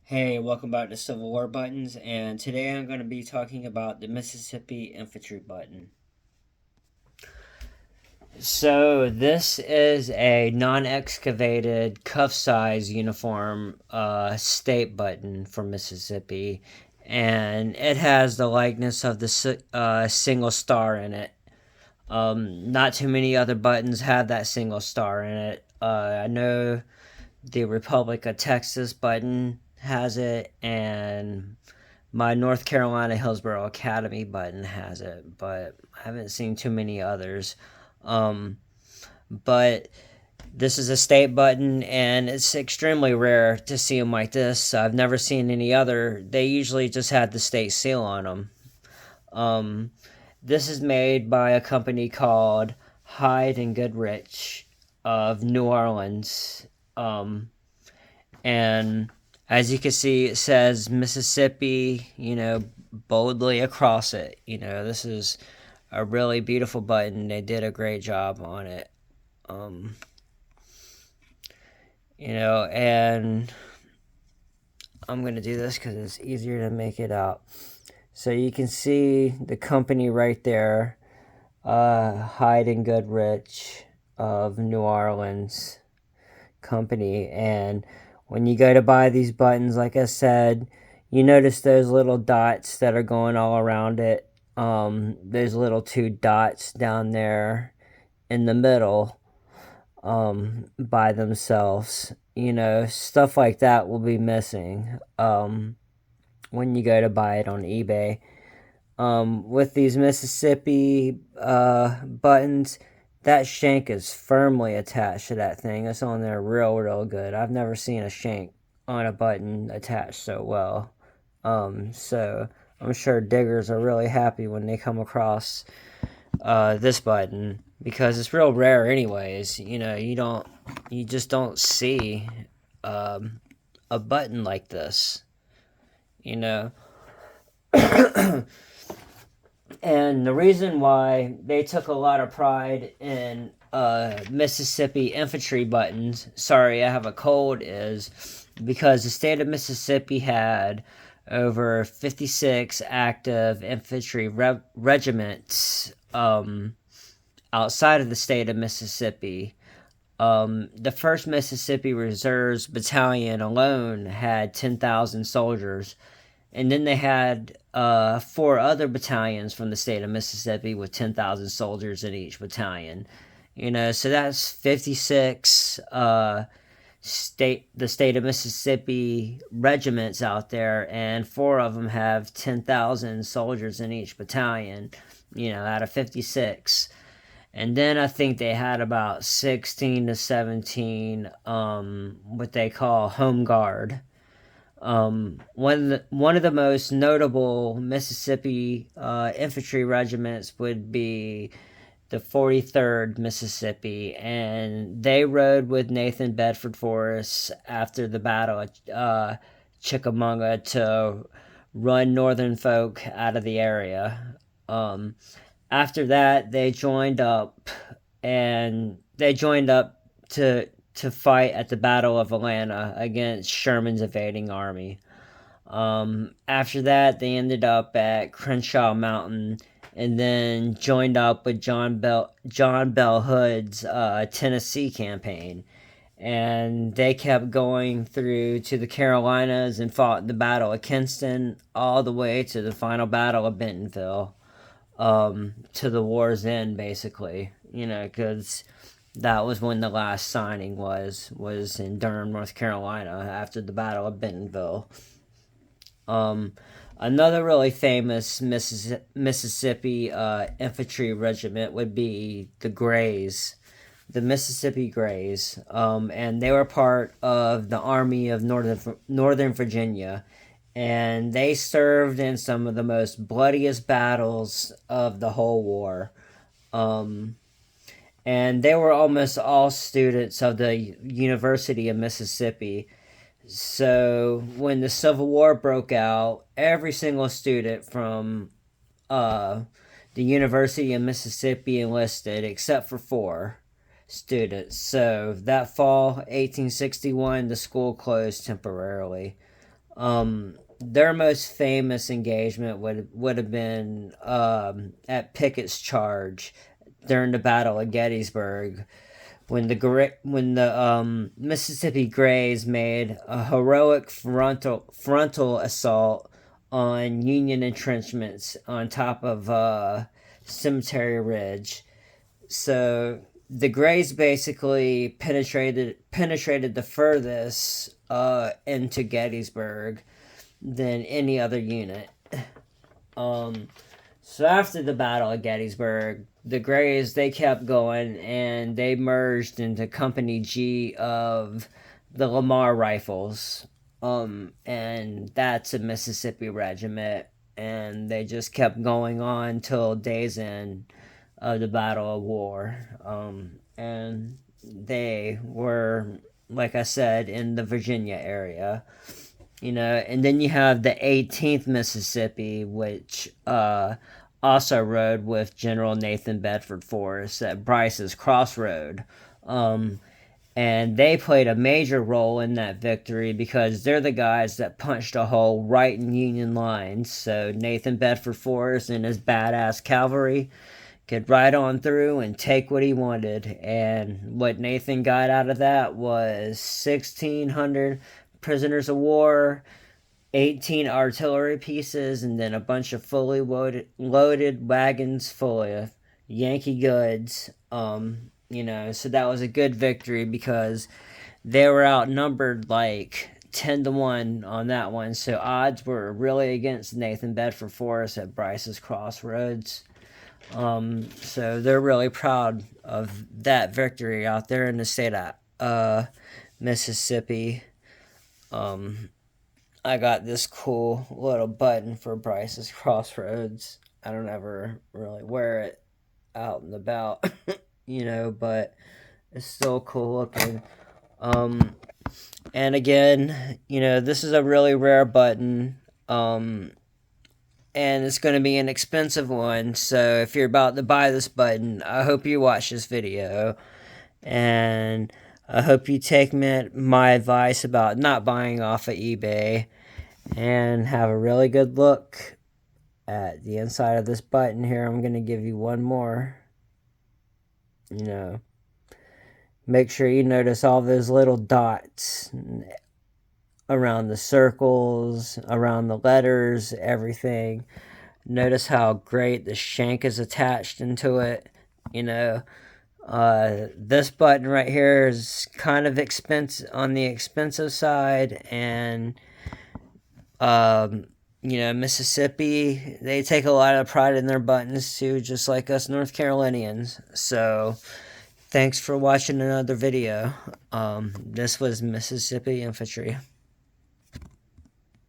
Hey, welcome back to Civil War Buttons, and today I'm going to be talking about the Mississippi Infantry button. So, this is a non excavated cuff size uniform state button for Mississippi, and it has the likeness of the single star in it. Not too many other buttons have that single star in it. I know the Republic of Texas button has it, and my North Carolina Hillsborough Academy button has it, but I haven't seen too many others. Um, but this is a state button, and it's extremely rare to see them like this. I've never seen any other. They usually just had the state seal on them. Um, this is made by a company called Hyde and Goodrich of New Orleans. And as you can see, it says Mississippi, boldly across it. This is a really beautiful button. They did a great job on it. Um, and I'm going to do this because it's easier to make it out. So you can see the company right there, Hyde and Goodrich of New Orleans company. And when you go to buy these buttons, like I said, you notice those little dots that are going all around it. Those little two dots down there in the middle by themselves. Stuff like that will be missing when you go to buy it on eBay. With these Mississippi buttons, that shank is firmly attached to that thing. It's on there real good. I've never seen a shank on a button attached so well. So I'm sure diggers are really happy when they come across this button because it's real rare anyways. You just don't see a button like this, you know. And the reason why they took a lot of pride in Mississippi infantry buttons, sorry, I have a cold, is because the state of Mississippi had over 56 active infantry regiments outside of the state of Mississippi. The 1st Mississippi Reserves Battalion alone had 10,000 soldiers. And then they had 4 other battalions from the state of Mississippi with 10,000 soldiers in each battalion. So that's 56 the state of Mississippi regiments out there, and 4 of them have 10,000 soldiers in each battalion, out of 56. And then I think they had about 16 to 17 what they call home guard. One of the most notable Mississippi infantry regiments would be the 43rd Mississippi, and they rode with Nathan Bedford Forrest after the Battle of Chickamauga to run Northern folk out of the area. After that, they joined up, to fight at the Battle of Atlanta against Sherman's invading army. After that, they ended up at Crenshaw Mountain and then joined up with John Bell Hood's Tennessee campaign. And they kept going through to the Carolinas and fought the Battle of Kinston all the way to the final Battle of Bentonville, to the war's end, basically. Because that was when the last signing was in Durham, North Carolina, after the Battle of Bentonville. Another really famous Mississippi infantry regiment would be the Grays, the Mississippi Grays, and they were part of the Army of Northern Virginia, and they served in some of the most bloodiest battles of the whole war. And they were almost all students of the University of Mississippi. So when the Civil War broke out, every single student from the University of Mississippi enlisted, except for 4 students. So that fall, 1861, the school closed temporarily. Their most famous engagement would have been at Pickett's Charge during the Battle of Gettysburg, when the Mississippi Grays made a heroic frontal assault on Union entrenchments on top of Cemetery Ridge. So the Grays basically penetrated the furthest into Gettysburg than any other unit. So after the Battle of Gettysburg, the Grays, they kept going and they merged into Company G of the Lamar Rifles. And that's a Mississippi regiment. And they just kept going on till day's end of the Battle of War. And they were, like I said, in the Virginia area. And then you have the 18th Mississippi, which also rode with General Nathan Bedford Forrest at Bryce's Crossroad. And they played a major role in that victory because they're the guys that punched a hole right in Union lines. So Nathan Bedford Forrest and his badass cavalry could ride on through and take what he wanted. And what Nathan got out of that was 1,600 prisoners of war, 18 artillery pieces, and then a bunch of fully loaded wagons full of Yankee goods. So that was a good victory because they were outnumbered like 10-1 on that one. So odds were really against Nathan Bedford Forrest at Bryce's Crossroads. So they're really proud of that victory out there in the state of Mississippi. I got this cool little button for Bryce's Crossroads. I don't ever really wear it out and about, but it's still cool looking. And again, this is a really rare button. And it's going to be an expensive one. So if you're about to buy this button, I hope you watch this video. And I hope you take my advice about not buying off of eBay and have a really good look at the inside of this button here. I'm going to give you one more. Make sure you notice all those little dots around the circles, around the letters, everything. Notice how great the shank is attached into it. This button right here is kind of on the expensive side, and Mississippi, they take a lot of pride in their buttons too, just like us North Carolinians. So thanks for watching another video. This was Mississippi Infantry.